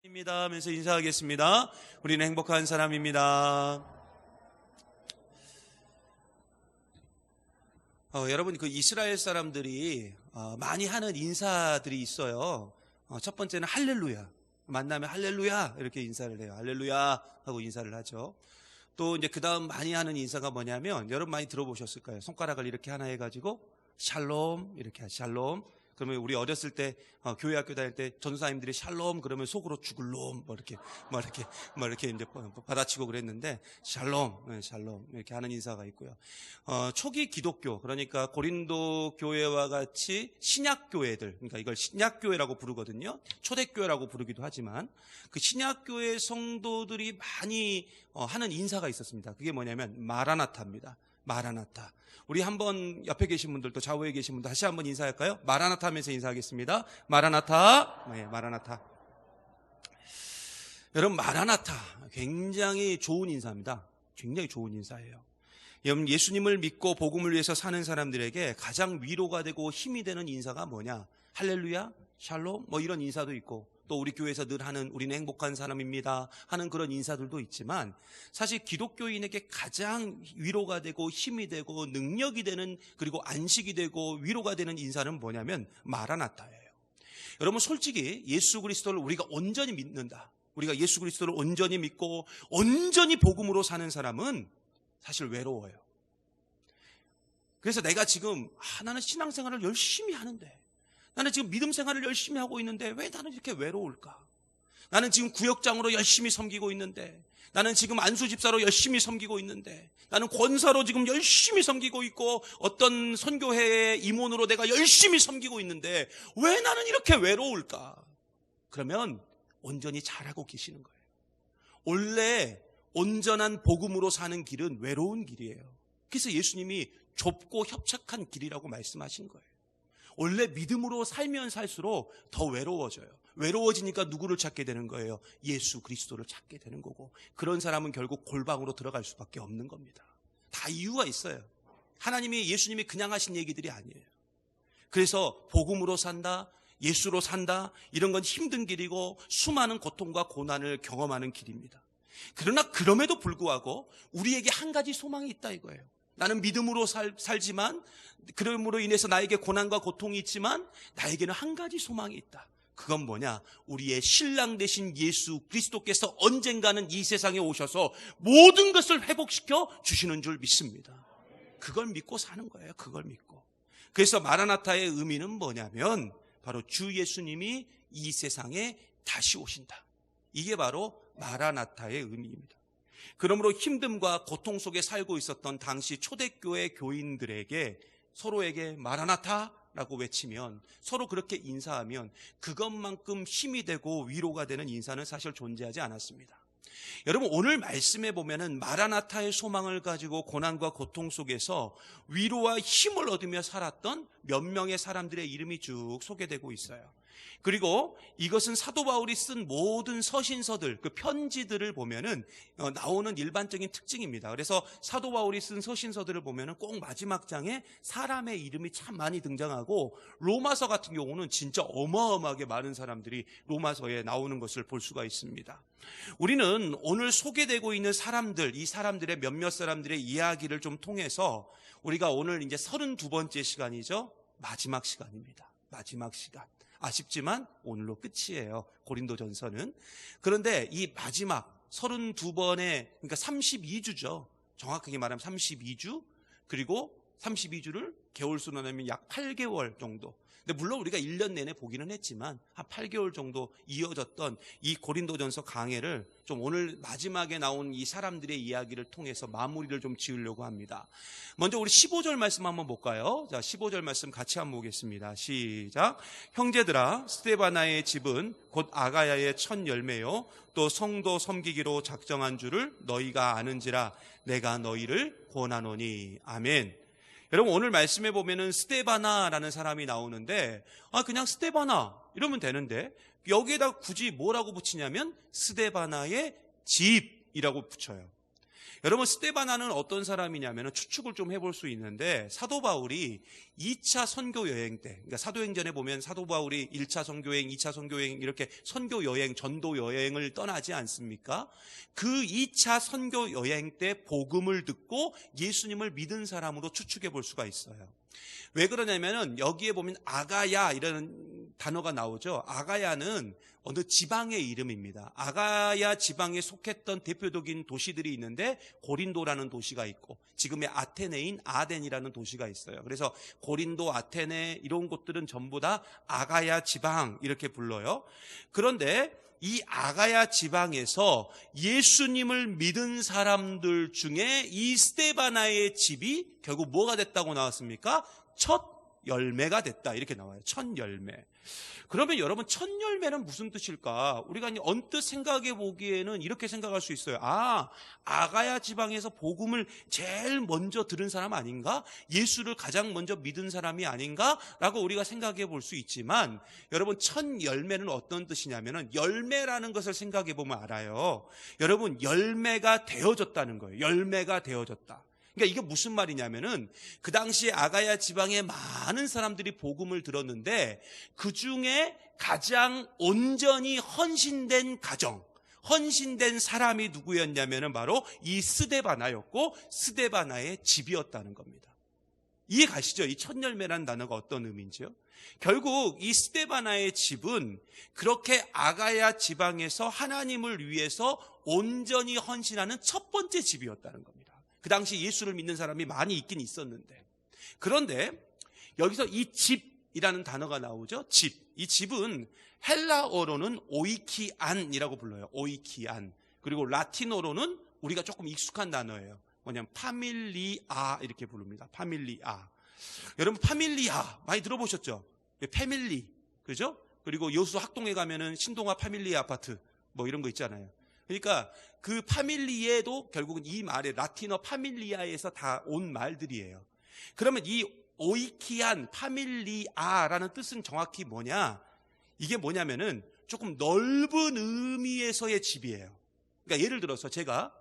입니다 하면서 인사하겠습니다. 우리는 행복한 사람입니다. 여러분, 그 이스라엘 사람들이 많이 하는 인사들이 있어요. 첫 번째는 할렐루야. 만나면 할렐루야 이렇게 인사를 해요. 할렐루야 하고 인사를 하죠. 또 이제 그 다음 많이 하는 인사가 뭐냐면, 여러분 많이 들어보셨을 거예요. 손가락을 이렇게 하나 해가지고 샬롬 이렇게 하죠. 샬롬. 그러면 우리 어렸을 때 교회 학교 다닐 때 전도사님들이 샬롬 그러면 속으로 죽을 놈 이렇게 이제 받아치고 그랬는데, 샬롬, 네, 샬롬 이렇게 하는 인사가 있고요. 초기 기독교, 그러니까 고린도 교회와 같이 신약 교회들, 그러니까 이걸 신약 교회라고 부르거든요. 초대교회라고 부르기도 하지만 그 신약 교회 성도들이 많이 하는 인사가 있었습니다. 그게 뭐냐면 마라나타입니다. 마라나타. 우리 한번 옆에 계신 분들도, 좌우에 계신 분들 다시 한번 인사할까요? 마라나타 하면서 인사하겠습니다. 마라나타. 네, 마라나타. 여러분, 마라나타 굉장히 좋은 인사입니다. 굉장히 좋은 인사예요. 여러분, 예수님을 믿고 복음을 위해서 사는 사람들에게 가장 위로가 되고 힘이 되는 인사가 뭐냐? 할렐루야, 샬롬 뭐 이런 인사도 있고, 또 우리 교회에서 늘 하는 우리는 행복한 사람입니다 하는 그런 인사들도 있지만, 사실 기독교인에게 가장 위로가 되고 힘이 되고 능력이 되는, 그리고 안식이 되고 위로가 되는 인사는 뭐냐면 마라나타예요. 여러분, 솔직히 예수 그리스도를 우리가 온전히 믿는다, 우리가 예수 그리스도를 온전히 믿고 온전히 복음으로 사는 사람은 사실 외로워요. 그래서 내가 지금 나는 신앙생활을 열심히 하는데, 나는 지금 믿음 생활을 열심히 하고 있는데 왜 나는 이렇게 외로울까? 나는 지금 구역장으로 열심히 섬기고 있는데, 나는 지금 안수집사로 열심히 섬기고 있는데, 나는 권사로 지금 열심히 섬기고 있고, 어떤 선교회의 임원으로 내가 열심히 섬기고 있는데 왜 나는 이렇게 외로울까? 그러면 온전히 잘하고 계시는 거예요. 원래 온전한 복음으로 사는 길은 외로운 길이에요. 그래서 예수님이 좁고 협착한 길이라고 말씀하신 거예요. 원래 믿음으로 살면 살수록 더 외로워져요. 외로워지니까 누구를 찾게 되는 거예요? 예수 그리스도를 찾게 되는 거고, 그런 사람은 결국 골방으로 들어갈 수밖에 없는 겁니다. 다 이유가 있어요. 하나님이, 예수님이 그냥 하신 얘기들이 아니에요. 그래서 복음으로 산다, 예수로 산다, 이런 건 힘든 길이고 수많은 고통과 고난을 경험하는 길입니다. 그러나 그럼에도 불구하고 우리에게 한 가지 소망이 있다 이거예요. 나는 믿음으로 살지만, 그럼으로 인해서 나에게 고난과 고통이 있지만 나에게는 한 가지 소망이 있다. 그건 뭐냐? 우리의 신랑 되신 예수 그리스도께서 언젠가는 이 세상에 오셔서 모든 것을 회복시켜 주시는 줄 믿습니다. 그걸 믿고 사는 거예요. 그걸 믿고. 그래서 마라나타의 의미는 뭐냐면, 바로 주 예수님이 이 세상에 다시 오신다. 이게 바로 마라나타의 의미입니다. 그러므로 힘듦과 고통 속에 살고 있었던 당시 초대교회 교인들에게, 서로에게 마라나타라고 외치면, 서로 그렇게 인사하면 그것만큼 힘이 되고 위로가 되는 인사는 사실 존재하지 않았습니다. 여러분, 오늘 말씀에 보면은 마라나타의 소망을 가지고 고난과 고통 속에서 위로와 힘을 얻으며 살았던 몇 명의 사람들의 이름이 쭉 소개되고 있어요. 그리고 이것은 사도 바울이 쓴 모든 서신서들, 그 편지들을 보면은 나오는 일반적인 특징입니다. 그래서 사도 바울이 쓴 서신서들을 보면은 꼭 마지막 장에 사람의 이름이 참 많이 등장하고, 로마서 같은 경우는 진짜 어마어마하게 많은 사람들이 로마서에 나오는 것을 볼 수가 있습니다. 우리는 오늘 소개되고 있는 사람들, 이 사람들의 몇몇 사람들의 이야기를 좀 통해서, 우리가 오늘 이제 32번째 시간이죠. 마지막 시간입니다. 마지막 시간. 아쉽지만 오늘로 끝이에요, 고린도전서는. 그런데 이 마지막 32번의, 그러니까 32주죠. 정확하게 말하면 32주, 그리고 32주를 개월수로 나누면 약 8개월 정도. 근데 물론 우리가 1년 내내 보기는 했지만 한 8개월 정도 이어졌던 이 고린도전서 강해를 좀 오늘 마지막에 나온 이 사람들의 이야기를 통해서 마무리를 좀 지으려고 합니다. 먼저 우리 15절 말씀 한번 볼까요? 자, 15절 말씀 같이 한번 보겠습니다. 시작. 형제들아, 스데바나의 집은 곧 아가야의 첫 열매요 또 성도 섬기기로 작정한 줄을 너희가 아는지라 내가 너희를 권하노니. 아멘. 여러분, 오늘 말씀에 보면은 스데바나라는 사람이 나오는데, 그냥 스데바나 이러면 되는데 여기에다 굳이 뭐라고 붙이냐면 스데바나의 집이라고 붙여요. 여러분, 스데바나는 어떤 사람이냐면 추측을 좀 해볼 수 있는데, 사도 바울이 2차 선교 여행 때, 그러니까 사도행전에 보면 사도 바울이 1차 선교여행, 2차 선교여행 이렇게 선교 여행, 전도 여행을 떠나지 않습니까? 그 2차 선교 여행 때 복음을 듣고 예수님을 믿은 사람으로 추측해 볼 수가 있어요. 왜 그러냐면은 여기에 보면 아가야 이라는 단어가 나오죠. 아가야는 어느 지방의 이름입니다. 아가야 지방에 속했던 대표적인 도시들이 있는데 고린도라는 도시가 있고 지금의 아테네인 아덴이라는 도시가 있어요. 그래서 고린도, 아테네 이런 곳들은 전부 다 아가야 지방 이렇게 불러요. 그런데 이 아가야 지방에서 예수님을 믿은 사람들 중에 이 스데바나의 집이 결국 뭐가 됐다고 나왔습니까? 첫 열매가 됐다 이렇게 나와요. 첫 열매. 그러면 여러분, 첫 열매는 무슨 뜻일까? 우리가 언뜻 생각해 보기에는 이렇게 생각할 수 있어요. 아가야 지방에서 복음을 제일 먼저 들은 사람 아닌가? 예수를 가장 먼저 믿은 사람이 아닌가? 라고 우리가 생각해 볼 수 있지만, 여러분, 첫 열매는 어떤 뜻이냐면은 열매라는 것을 생각해 보면 알아요. 여러분, 열매가 되어졌다는 거예요. 열매가 되어졌다. 그러니까 이게 무슨 말이냐면은 그 당시에 아가야 지방에 많은 사람들이 복음을 들었는데 그 중에 가장 온전히 헌신된 가정, 헌신된 사람이 누구였냐면은 바로 이 스데바나였고 스데바나의 집이었다는 겁니다. 이해 가시죠? 이 첫 열매라는 단어가 어떤 의미인지요? 결국 이 스데바나의 집은 그렇게 아가야 지방에서 하나님을 위해서 온전히 헌신하는 첫 번째 집이었다는 겁니다. 그 당시 예수를 믿는 사람이 많이 있긴 있었는데, 그런데 여기서 이 집이라는 단어가 나오죠. 집. 이 집은 헬라어로는 오이키안이라고 불러요. 오이키안. 그리고 라틴어로는 우리가 조금 익숙한 단어예요. 뭐냐면 파밀리아 이렇게 부릅니다. 파밀리아. 여러분, 파밀리아 많이 들어보셨죠? 패밀리, 그죠? 그리고 여수 학동에 가면은 신동아 파밀리 아파트 뭐 이런 거 있잖아요. 그러니까 그 파밀리에도 결국은 이 말의 라틴어 파밀리아에서 다 온 말들이에요. 그러면 이 오이키안 파밀리아라는 뜻은 정확히 뭐냐? 이게 뭐냐면은 조금 넓은 의미에서의 집이에요. 그러니까 예를 들어서 제가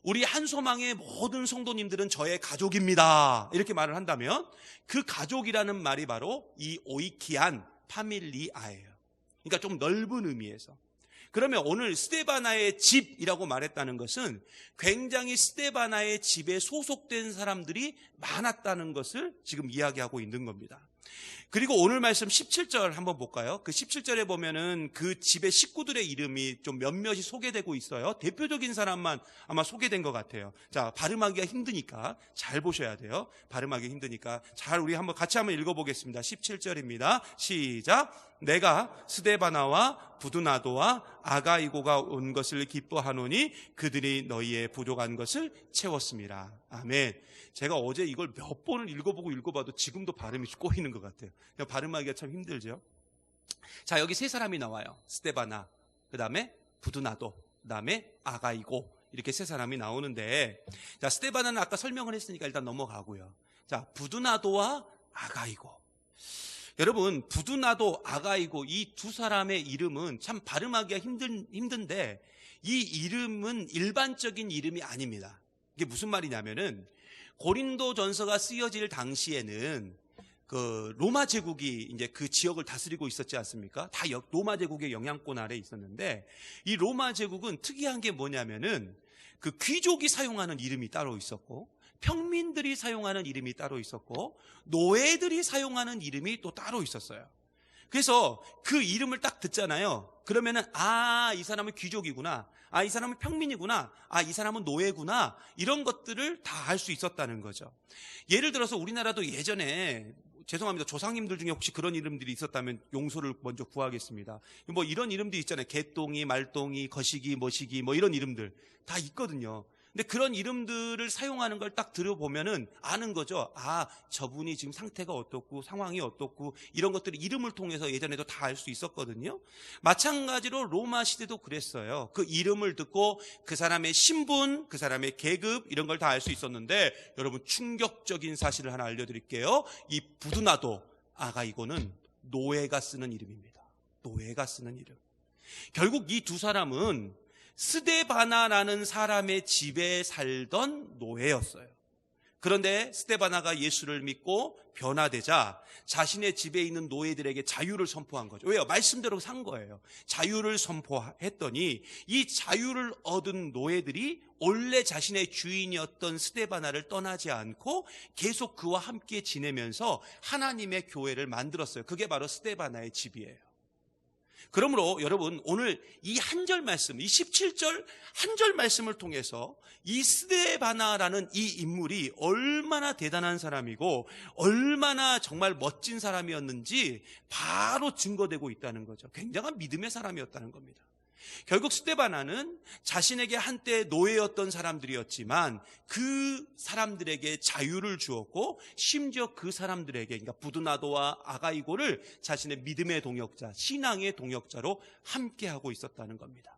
우리 한소망의 모든 성도님들은 저의 가족입니다 이렇게 말을 한다면 그 가족이라는 말이 바로 이 오이키안 파밀리아예요. 그러니까 좀 넓은 의미에서. 그러면 오늘 스데바나의 집이라고 말했다는 것은 굉장히 스데바나의 집에 소속된 사람들이 많았다는 것을 지금 이야기하고 있는 겁니다. 그리고 오늘 말씀 17절 한번 볼까요? 그 17절에 보면은 그 집의 식구들의 이름이 좀 몇몇이 소개되고 있어요. 대표적인 사람만 아마 소개된 것 같아요. 자, 발음하기가 힘드니까 잘 보셔야 돼요. 발음하기 힘드니까 잘 우리 한번 같이 한번 읽어보겠습니다. 17절입니다. 시작. 내가 스데바나와 부두나도와 아가이고가 온 것을 기뻐하노니 그들이 너희의 부족한 것을 채웠습니다. 아멘. 제가 어제 이걸 몇 번을 읽어봐도 지금도 발음이 꼬이는 것 같아요. 발음하기가 참 힘들죠. 자, 여기 세 사람이 나와요. 스데바나, 그 다음에 부두나도, 그 다음에 아가이고, 이렇게 세 사람이 나오는데, 자, 스데바나는 아까 설명을 했으니까 일단 넘어가고요. 자, 부두나도와 아가이고. 여러분, 부두나도, 아가이고 이 두 사람의 이름은 참 발음하기가 힘든데 이 이름은 일반적인 이름이 아닙니다. 이게 무슨 말이냐면은 고린도 전서가 쓰여질 당시에는 그 로마 제국이 이제 그 지역을 다스리고 있었지 않습니까? 다 로마 제국의 영향권 아래에 있었는데 이 로마 제국은 특이한 게 뭐냐면은 그 귀족이 사용하는 이름이 따로 있었고 평민들이 사용하는 이름이 따로 있었고 노예들이 사용하는 이름이 또 따로 있었어요. 그래서 그 이름을 딱 듣잖아요. 그러면은 이 사람은 귀족이구나. 이 사람은 평민이구나. 이 사람은 노예구나. 이런 것들을 다 알 수 있었다는 거죠. 예를 들어서 우리나라도 예전에 죄송합니다. 조상님들 중에 혹시 그런 이름들이 있었다면 용서를 먼저 구하겠습니다. 뭐 이런 이름들이 있잖아요. 개똥이, 말똥이, 거시기, 머시기 뭐 이런 이름들 다 있거든요. 근데 그런 이름들을 사용하는 걸 딱 들어보면은 아는 거죠. 저분이 지금 상태가 어떻고 상황이 어떻고 이런 것들을 이름을 통해서 예전에도 다 알 수 있었거든요. 마찬가지로 로마 시대도 그랬어요. 그 이름을 듣고 그 사람의 신분, 그 사람의 계급 이런 걸 다 알 수 있었는데 여러분 충격적인 사실을 하나 알려드릴게요. 이 부두나도 아가이고는 노예가 쓰는 이름입니다. 노예가 쓰는 이름. 결국 이 두 사람은 스데바나라는 사람의 집에 살던 노예였어요. 그런데 스데바나가 예수를 믿고 변화되자 자신의 집에 있는 노예들에게 자유를 선포한 거죠. 왜요? 말씀대로 산 거예요. 자유를 선포했더니 이 자유를 얻은 노예들이 원래 자신의 주인이었던 스데바나를 떠나지 않고 계속 그와 함께 지내면서 하나님의 교회를 만들었어요. 그게 바로 스데바나의 집이에요. 그러므로 여러분, 오늘 이 한 절 말씀, 이 17절 한 절 말씀을 통해서 이 스데바나라는 이 인물이 얼마나 대단한 사람이고 얼마나 정말 멋진 사람이었는지 바로 증거되고 있다는 거죠. 굉장한 믿음의 사람이었다는 겁니다. 결국 스데바나는 자신에게 한때 노예였던 사람들이었지만 그 사람들에게 자유를 주었고 심지어 그 사람들에게, 그러니까 부두나도와 아가이고를 자신의 믿음의 동역자, 신앙의 동역자로 함께하고 있었다는 겁니다.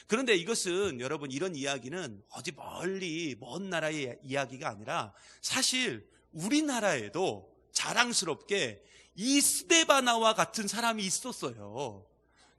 그런데 이것은 여러분, 이런 이야기는 어디 멀리 먼 나라의 이야기가 아니라 사실 우리나라에도 자랑스럽게 이 스데바나와 같은 사람이 있었어요.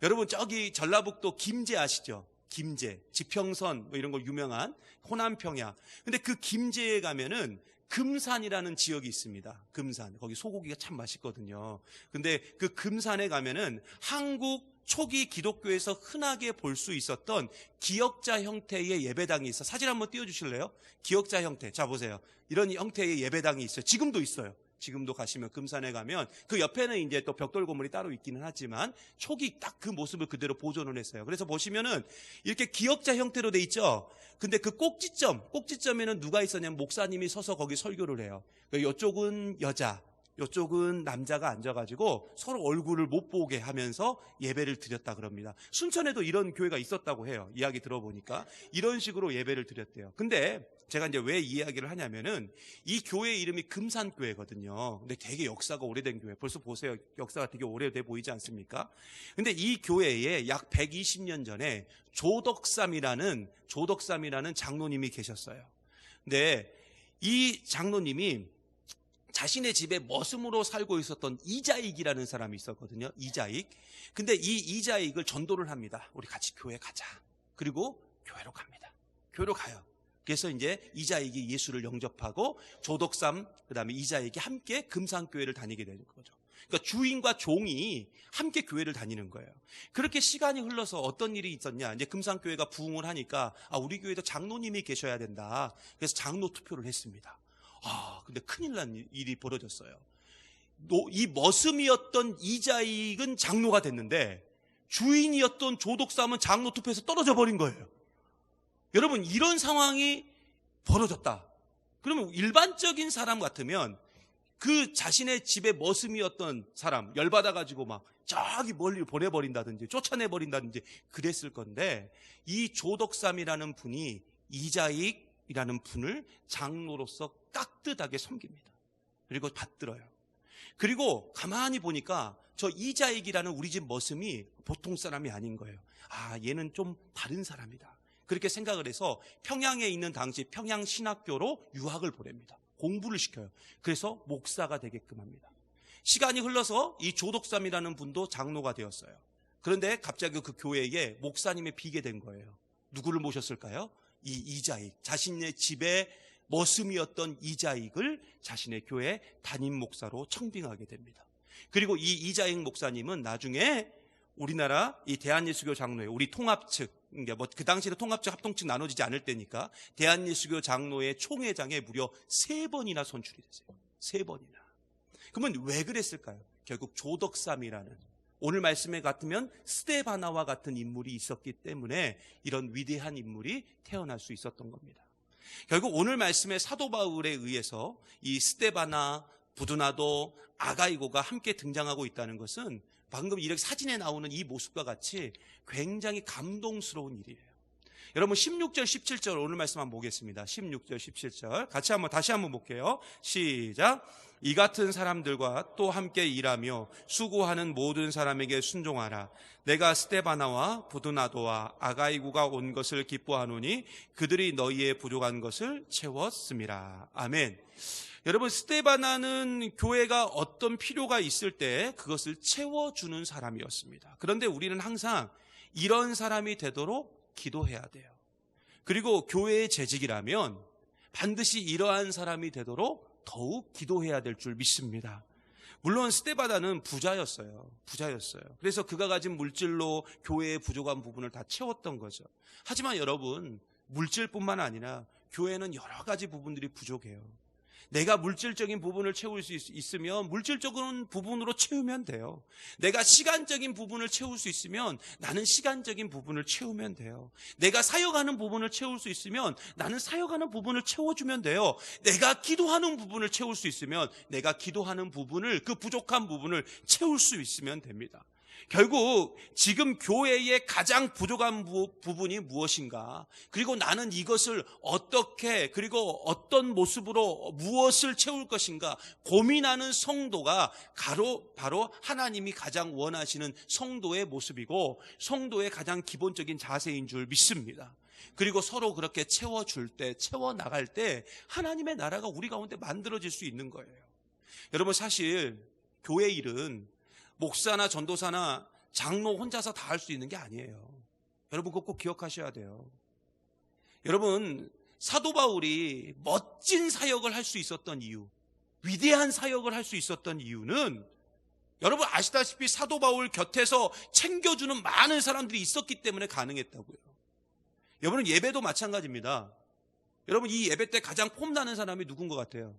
여러분, 저기 전라북도 김제 아시죠? 김제, 지평선 뭐 이런 거 유명한 호남평야. 근데 그 김제에 가면은 금산이라는 지역이 있습니다. 금산. 거기 소고기가 참 맛있거든요. 근데 그 금산에 가면은 한국 초기 기독교에서 흔하게 볼 수 있었던 기역자 형태의 예배당이 있어. 사진 한번 띄워주실래요? 기역자 형태. 자, 보세요. 이런 형태의 예배당이 있어요. 지금도 있어요. 지금도 가시면 금산에 가면 그 옆에는 이제 또 벽돌 건물이 따로 있기는 하지만 초기 딱 그 모습을 그대로 보존을 했어요. 그래서 보시면은 이렇게 기역자 형태로 돼 있죠. 근데 그 꼭지점에는 누가 있었냐면 목사님이 서서 거기 설교를 해요. 이쪽은 여자, 이쪽은 남자가 앉아가지고 서로 얼굴을 못 보게 하면서 예배를 드렸다 그럽니다. 순천에도 이런 교회가 있었다고 해요. 이야기 들어보니까 이런 식으로 예배를 드렸대요. 근데 제가 이제 왜 이 이야기를 하냐면은 이 교회 이름이 금산교회거든요. 근데 되게 역사가 오래된 교회. 벌써 보세요. 역사가 되게 오래돼 보이지 않습니까? 근데 이 교회에 약 120년 전에 조덕삼이라는 장로님이 계셨어요. 근데 이 장로님이 자신의 집에 머슴으로 살고 있었던 이자익이라는 사람이 있었거든요. 이자익. 근데 이 이자익을 전도를 합니다. 우리 같이 교회 가자. 그리고 교회로 갑니다. 교회로 가요. 그래서 이제 이자익이 예수를 영접하고 조덕삼, 그다음에 이자익이 함께 금산교회를 다니게 되는 거죠. 그러니까 주인과 종이 함께 교회를 다니는 거예요. 그렇게 시간이 흘러서 어떤 일이 있었냐? 이제 금산교회가 부흥을 하니까 우리 교회도 장로님이 계셔야 된다. 그래서 장로 투표를 했습니다. 근데 큰일 난 일이 벌어졌어요. 이 머슴이었던 이자익은 장로가 됐는데 주인이었던 조덕삼은 장로 투표에서 떨어져 버린 거예요. 여러분, 이런 상황이 벌어졌다. 그러면 일반적인 사람 같으면 그 자신의 집에 머슴이었던 사람 열받아가지고 막 저기 멀리 보내버린다든지 쫓아내버린다든지 그랬을 건데 이 조덕삼이라는 분이 이자익이라는 분을 장로로서 깍듯하게 섬깁니다. 그리고 받들어요. 그리고 가만히 보니까 저 이자익이라는 우리 집 머슴이 보통 사람이 아닌 거예요. 얘는 좀 다른 사람이다. 그렇게 생각을 해서 평양에 있는 당시 평양신학교로 유학을 보냅니다. 공부를 시켜요. 그래서 목사가 되게끔 합니다. 시간이 흘러서 이 조덕삼이라는 분도 장로가 되었어요. 그런데 갑자기 그 교회에 목사님이 비게 된 거예요. 누구를 모셨을까요? 이 이자익, 자신의 집에 머슴이었던 이자익을 자신의 교회 담임 목사로 청빙하게 됩니다. 그리고 이 이자익 목사님은 나중에 우리나라 이 대한예수교 장로회, 우리 통합측, 그 당시에도 통합측, 합동측 나눠지지 않을 때니까 대한예수교 장로회 총회장에 무려 3번이나 선출이 됐어요. 3번이나. 그러면 왜 그랬을까요? 결국 조덕삼이라는, 오늘 말씀에 같으면 스데바나와 같은 인물이 있었기 때문에 이런 위대한 인물이 태어날 수 있었던 겁니다. 결국 오늘 말씀에 사도 바울에 의해서 이 스데바나, 부두나도, 아가이고가 함께 등장하고 있다는 것은 방금 이렇게 사진에 나오는 이 모습과 같이 굉장히 감동스러운 일이에요. 여러분 16절 17절 오늘 말씀 한번 보겠습니다. 16절 17절 다시 한번 볼게요. 시작. 이 같은 사람들과 또 함께 일하며 수고하는 모든 사람에게 순종하라. 내가 스데바나와 부두나도와 아가이고가 온 것을 기뻐하노니 그들이 너희의 부족한 것을 채웠음이라. 아멘. 여러분, 스데바나는 교회가 어떤 필요가 있을 때 그것을 채워주는 사람이었습니다. 그런데 우리는 항상 이런 사람이 되도록 기도해야 돼요. 그리고 교회의 재직이라면 반드시 이러한 사람이 되도록 더욱 기도해야 될 줄 믿습니다. 물론 스데바다는 부자였어요. 그래서 그가 가진 물질로 교회의 부족한 부분을 다 채웠던 거죠. 하지만 여러분, 물질뿐만 아니라 교회는 여러 가지 부분들이 부족해요. 내가 물질적인 부분을 채울 수 있으면 물질적인 부분으로 채우면 돼요. 내가 시간적인 부분을 채울 수 있으면 나는 시간적인 부분을 채우면 돼요. 내가 사역하는 부분을 채울 수 있으면 나는 사역하는 부분을 채워주면 돼요. 내가 기도하는 부분을 채울 수 있으면 내가 기도하는 부분을, 그 부족한 부분을 채울 수 있으면 됩니다. 결국 지금 교회의 가장 부족한 부분이 무엇인가, 그리고 나는 이것을 어떻게, 그리고 어떤 모습으로 무엇을 채울 것인가 고민하는 성도가 바로 하나님이 가장 원하시는 성도의 모습이고 성도의 가장 기본적인 자세인 줄 믿습니다. 그리고 서로 그렇게 채워줄 때, 채워나갈 때 하나님의 나라가 우리 가운데 만들어질 수 있는 거예요. 여러분, 사실 교회 일은 목사나 전도사나 장로 혼자서 다 할 수 있는 게 아니에요. 여러분, 그거 꼭 기억하셔야 돼요. 여러분, 사도 바울이 멋진 사역을 할 수 있었던 이유, 위대한 사역을 할 수 있었던 이유는 여러분 아시다시피 사도 바울 곁에서 챙겨주는 많은 사람들이 있었기 때문에 가능했다고요. 여러분, 예배도 마찬가지입니다. 여러분, 이 예배 때 가장 폼나는 사람이 누군 것 같아요?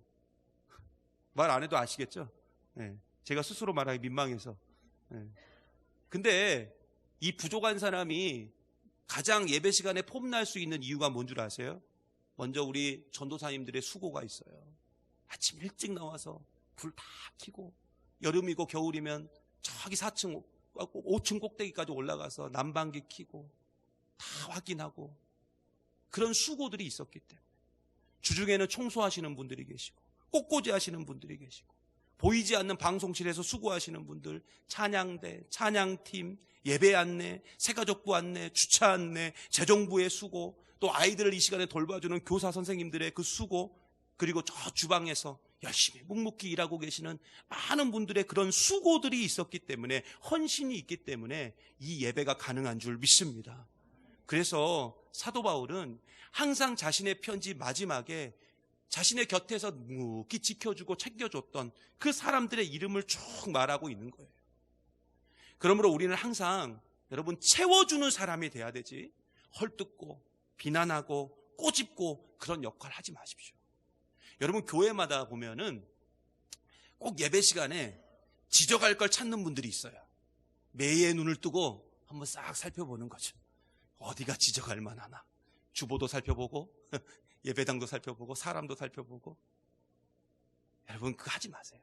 말 안 해도 아시겠죠? 네. 제가 스스로 말하기 민망해서. 근데 이 부족한 사람이 가장 예배 시간에 폼날 수 있는 이유가 뭔 줄 아세요? 먼저 우리 전도사님들의 수고가 있어요. 아침 일찍 나와서 불 다 켜고, 여름이고 겨울이면 저기 4층, 5층 꼭대기까지 올라가서 난방기 켜고 다 확인하고, 그런 수고들이 있었기 때문에. 주중에는 청소하시는 분들이 계시고, 꽃꽂이 하시는 분들이 계시고, 보이지 않는 방송실에서 수고하시는 분들, 찬양대, 찬양팀, 예배 안내, 새가족부 안내, 주차 안내, 재정부의 수고, 또 아이들을 이 시간에 돌봐주는 교사 선생님들의 그 수고, 그리고 저 주방에서 열심히 묵묵히 일하고 계시는 많은 분들의 그런 수고들이 있었기 때문에, 헌신이 있기 때문에 이 예배가 가능한 줄 믿습니다. 그래서 사도 바울은 항상 자신의 편지 마지막에 자신의 곁에서 묵묵히 지켜주고 챙겨줬던 그 사람들의 이름을 쭉 말하고 있는 거예요. 그러므로 우리는 항상 여러분 채워주는 사람이 돼야 되지, 헐뜯고 비난하고 꼬집고 그런 역할 하지 마십시오. 여러분, 교회마다 보면은 꼭 예배 시간에 지적할 걸 찾는 분들이 있어요. 매의 눈을 뜨고 한번 싹 살펴보는 거죠. 어디가 지적할 만하나. 주보도 살펴보고 예배당도 살펴보고 사람도 살펴보고. 여러분, 그거 하지 마세요.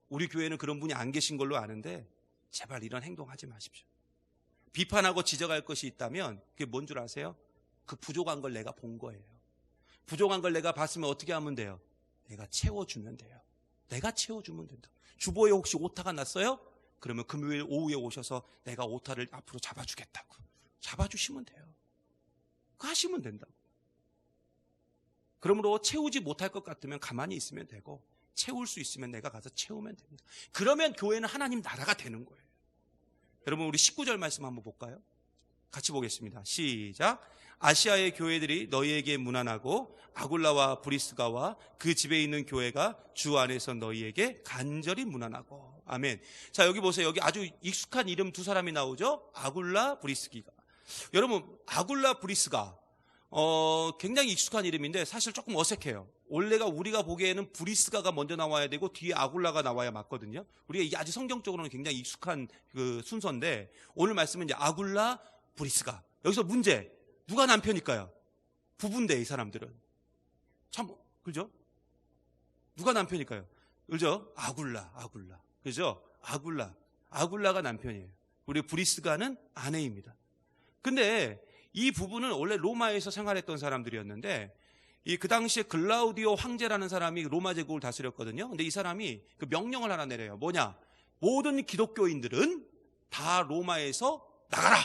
우리 교회는 그런 분이 안 계신 걸로 아는데 제발 이런 행동하지 마십시오. 비판하고 지적할 것이 있다면 그게 뭔 줄 아세요? 그 부족한 걸 내가 본 거예요. 부족한 걸 내가 봤으면 어떻게 하면 돼요? 내가 채워주면 돼요. 내가 채워주면 된다. 주보에 혹시 오타가 났어요? 그러면 금요일 오후에 오셔서 내가 오타를 앞으로 잡아주겠다고 잡아주시면 돼요. 그거 하시면 된다고. 그러므로 채우지 못할 것 같으면 가만히 있으면 되고, 채울 수 있으면 내가 가서 채우면 됩니다. 그러면 교회는 하나님 나라가 되는 거예요. 여러분, 우리 19절 말씀 한번 볼까요? 같이 보겠습니다. 시작. 아시아의 교회들이 너희에게 문안하고 아굴라와 브리스가와 그 집에 있는 교회가 주 안에서 너희에게 간절히 문안하고. 아멘. 자, 여기 보세요. 여기 아주 익숙한 이름 두 사람이 나오죠? 아굴라, 브리스기가. 여러분, 아굴라, 브리스가 굉장히 익숙한 이름인데 사실 조금 어색해요. 원래가 우리가 보기에는 브리스가가 먼저 나와야 되고 뒤에 아굴라가 나와야 맞거든요. 우리가 이게 아주 성경적으로는 굉장히 익숙한 그 순서인데, 오늘 말씀은 이제 아굴라, 브리스가. 여기서 문제, 누가 남편일까요? 부부인데 이 사람들은 참, 그죠? 누가 남편일까요? 그죠? 아굴라. 그죠? 아굴라가 남편이에요. 우리 브리스가는 아내입니다. 근데 이 부부는 원래 로마에서 생활했던 사람들이었는데, 그 당시에 글라우디오 황제라는 사람이 로마 제국을 다스렸거든요. 근데 이 사람이 그 명령을 하나 내려요. 뭐냐? 모든 기독교인들은 다 로마에서 나가라!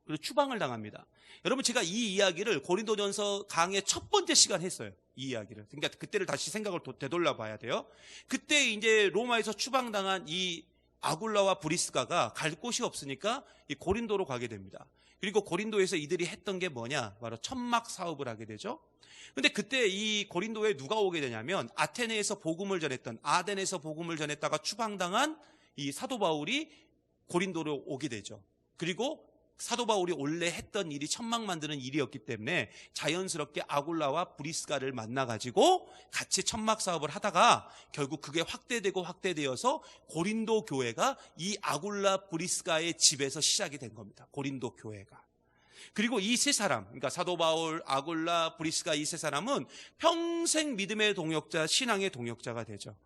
그리고 추방을 당합니다. 여러분, 제가 이 이야기를 고린도전서 강의 첫 번째 시간 했어요. 이 이야기를. 그러니까 그때를 다시 생각을 되돌려 봐야 돼요. 그때 이제 로마에서 추방당한 이 아굴라와 브리스가가 갈 곳이 없으니까 이 고린도로 가게 됩니다. 그리고 고린도에서 이들이 했던 게 뭐냐? 바로 천막 사업을 하게 되죠. 근데 그때 이 고린도에 누가 오게 되냐면 아테네에서 복음을 전했던, 아덴에서 복음을 전했다가 추방당한 이 사도 바울이 고린도로 오게 되죠. 그리고 사도 바울이 원래 했던 일이 천막 만드는 일이었기 때문에 자연스럽게 아굴라와 브리스가를 만나가지고 같이 천막 사업을 하다가 결국 그게 확대되어서 고린도 교회가 이 아굴라 브리스가의 집에서 시작이 된 겁니다. 고린도 교회가. 그리고 이 세 사람, 그러니까 사도 바울, 아굴라, 브리스가 이 세 사람은 평생 믿음의 동역자, 신앙의 동역자가 되죠.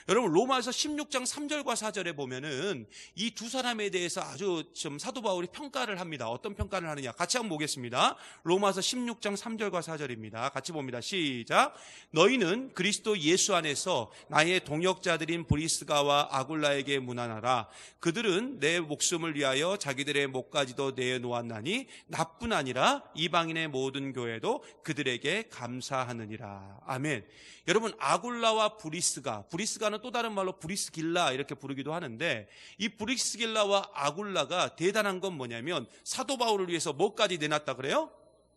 여러분 로마서 16장 3절과 4절에 보면은 이 두 사람에 대해서 아주 좀 사도 바울이 평가를 합니다. 어떤 평가를 하느냐? 같이 한번 보겠습니다. 로마서 16장 3절과 4절입니다. 같이 봅니다. 시작. 너희는 그리스도 예수 안에서 나의 동역자들인 브리스가와 아굴라에게 문안하라. 그들은 내 목숨을 위하여 자기들의 목까지도 내놓았나니 나뿐 아니라 이방인의 모든 교회도 그들에게 감사하느니라. 아멘. 여러분 아굴라와 브리스가는 또 다른 말로 브리스길라 이렇게 부르기도 하는데 이 브리스길라와 아굴라가 대단한 건 뭐냐면 사도 바울을 위해서 뭐까지 내놨다 그래요?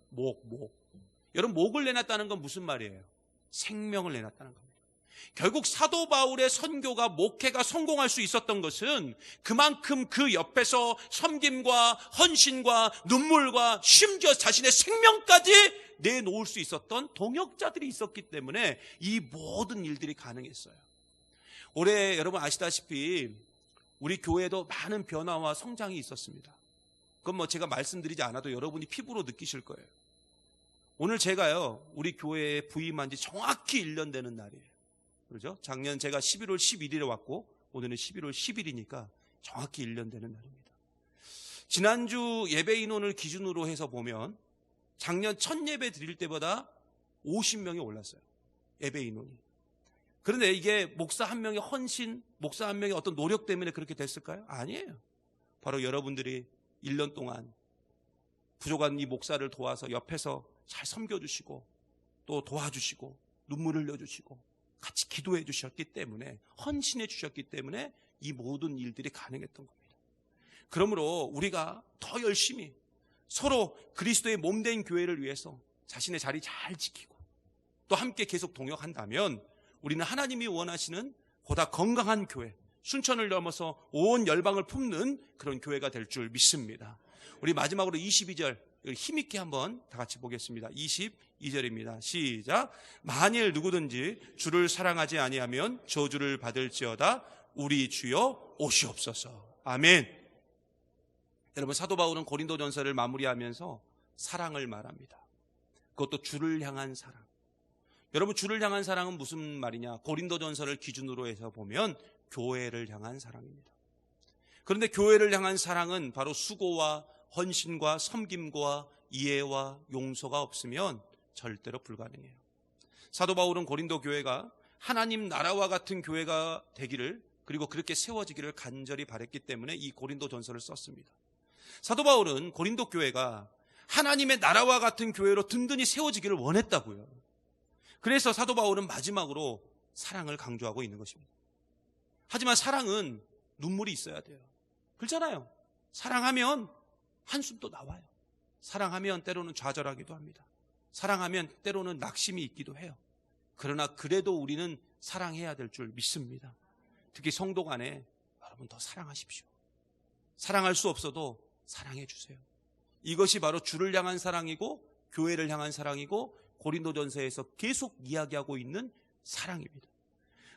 목. 여러분 목을 내놨다는 건 무슨 말이에요? 생명을 내놨다는 겁니다. 결국 사도 바울의 선교가 목회가 성공할 수 있었던 것은 그만큼 그 옆에서 섬김과 헌신과 눈물과 심지어 자신의 생명까지 내놓을 수 있었던 동역자들이 있었기 때문에 이 모든 일들이 가능했어요. 올해 여러분 아시다시피 우리 교회도 많은 변화와 성장이 있었습니다. 그건 뭐 제가 말씀드리지 않아도 여러분이 피부로 느끼실 거예요. 오늘 제가요 우리 교회에 부임한 지 정확히 1년 되는 날이에요. 그렇죠? 작년 제가 11월 11일에 왔고 오늘은 11월 10일이니까 정확히 1년 되는 날입니다. 지난주 예배 인원을 기준으로 해서 보면 작년 첫 예배 드릴 때보다 50명이 올랐어요. 예배 인원이. 그런데 이게 목사 한 명의 헌신, 목사 한 명의 어떤 노력 때문에 그렇게 됐을까요? 아니에요. 바로 여러분들이 1년 동안 부족한 이 목사를 도와서 옆에서 잘 섬겨주시고 또 도와주시고 눈물 흘려주시고 같이 기도해 주셨기 때문에 헌신해 주셨기 때문에 이 모든 일들이 가능했던 겁니다. 그러므로 우리가 더 열심히 서로 그리스도의 몸된 교회를 위해서 자신의 자리 잘 지키고 또 함께 계속 동역한다면 우리는 하나님이 원하시는 보다 건강한 교회, 순천을 넘어서 온 열방을 품는 그런 교회가 될 줄 믿습니다. 우리 마지막으로 22절 힘있게 한번 다 같이 보겠습니다. 22절입니다. 시작. 만일 누구든지 주를 사랑하지 아니하면 저주를 받을지어다. 우리 주여 오시옵소서. 아멘. 여러분 사도 바울은 고린도전서를 마무리하면서 사랑을 말합니다. 그것도 주를 향한 사랑. 여러분 주를 향한 사랑은 무슨 말이냐? 고린도전서를 기준으로 해서 보면 교회를 향한 사랑입니다. 그런데 교회를 향한 사랑은 바로 수고와 헌신과 섬김과 이해와 용서가 없으면 절대로 불가능해요. 사도 바울은 고린도 교회가 하나님 나라와 같은 교회가 되기를 그리고 그렇게 세워지기를 간절히 바랬기 때문에 이 고린도전서를 썼습니다. 사도 바울은 고린도 교회가 하나님의 나라와 같은 교회로 든든히 세워지기를 원했다고요. 그래서 사도 바울은 마지막으로 사랑을 강조하고 있는 것입니다. 하지만 사랑은 눈물이 있어야 돼요. 그렇잖아요. 사랑하면 한숨도 나와요. 사랑하면 때로는 좌절하기도 합니다. 사랑하면 때로는 낙심이 있기도 해요. 그러나 그래도 우리는 사랑해야 될 줄 믿습니다. 특히 성도 간에 여러분 더 사랑하십시오. 사랑할 수 없어도 사랑해 주세요. 이것이 바로 주를 향한 사랑이고 교회를 향한 사랑이고 고린도전서에서 계속 이야기하고 있는 사랑입니다.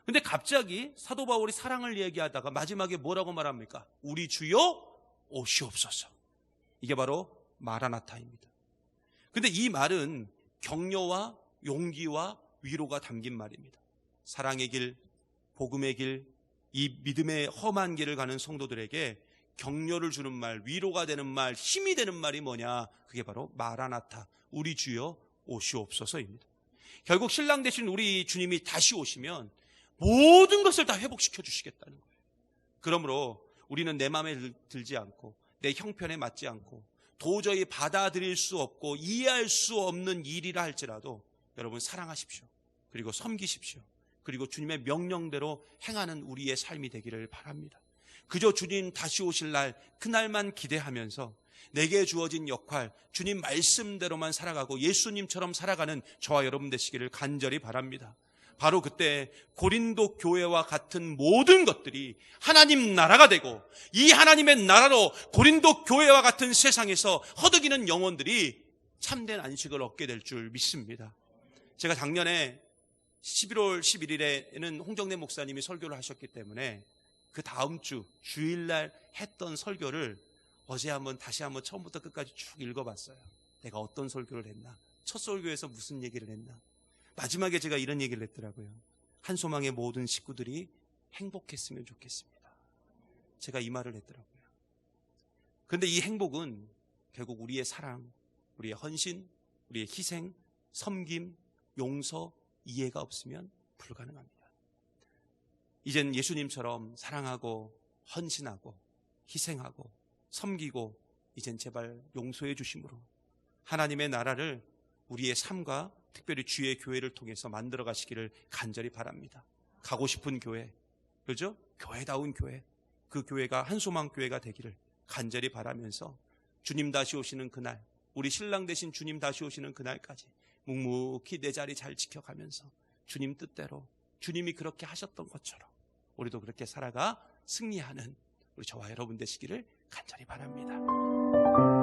근데 갑자기 사도 바울이 사랑을 얘기하다가 마지막에 뭐라고 말합니까? 우리 주여 오시옵소서. 이게 바로 마라나타입니다. 근데 이 말은 격려와 용기와 위로가 담긴 말입니다. 사랑의 길, 복음의 길, 이 믿음의 험한 길을 가는 성도들에게 격려를 주는 말, 위로가 되는 말, 힘이 되는 말이 뭐냐? 그게 바로 마라나타, 우리 주여 오시옵소서입니다. 결국 신랑 되신 우리 주님이 다시 오시면 모든 것을 다 회복시켜 주시겠다는 거예요. 그러므로 우리는 내 마음에 들지 않고 내 형편에 맞지 않고 도저히 받아들일 수 없고 이해할 수 없는 일이라 할지라도 여러분 사랑하십시오. 그리고 섬기십시오. 그리고 주님의 명령대로 행하는 우리의 삶이 되기를 바랍니다. 그저 주님 다시 오실 날, 그날만 기대하면서 내게 주어진 역할, 주님 말씀대로만 살아가고 예수님처럼 살아가는 저와 여러분 되시기를 간절히 바랍니다. 바로 그때 고린도 교회와 같은 모든 것들이 하나님 나라가 되고, 이 하나님의 나라로 고린도 교회와 같은 세상에서 허덕이는 영혼들이 참된 안식을 얻게 될 줄 믿습니다. 제가 작년에 11월 11일에는 홍정래 목사님이 설교를 하셨기 때문에 그 다음 주 주일날 했던 설교를 어제 다시 한번 처음부터 끝까지 쭉 읽어봤어요. 내가 어떤 설교를 했나, 첫 설교에서 무슨 얘기를 했나. 마지막에 제가 이런 얘기를 했더라고요. 한소망의 모든 식구들이 행복했으면 좋겠습니다. 제가 이 말을 했더라고요. 그런데 이 행복은 결국 우리의 사랑, 우리의 헌신, 우리의 희생, 섬김, 용서, 이해가 없으면 불가능합니다. 이젠 예수님처럼 사랑하고 헌신하고 희생하고 섬기고, 이젠 제발 용서해 주심으로 하나님의 나라를 우리의 삶과 특별히 주의 교회를 통해서 만들어 가시기를 간절히 바랍니다. 가고 싶은 교회, 그렇죠? 교회다운 교회, 그 교회가 한소망 교회가 되기를 간절히 바라면서 주님 다시 오시는 그날, 우리 신랑 되신 주님 다시 오시는 그날까지 묵묵히 내 자리 잘 지켜가면서 주님 뜻대로, 주님이 그렇게 하셨던 것처럼 우리도 그렇게 살아가 승리하는 우리 저와 여러분 되시기를 간절히 바랍니다.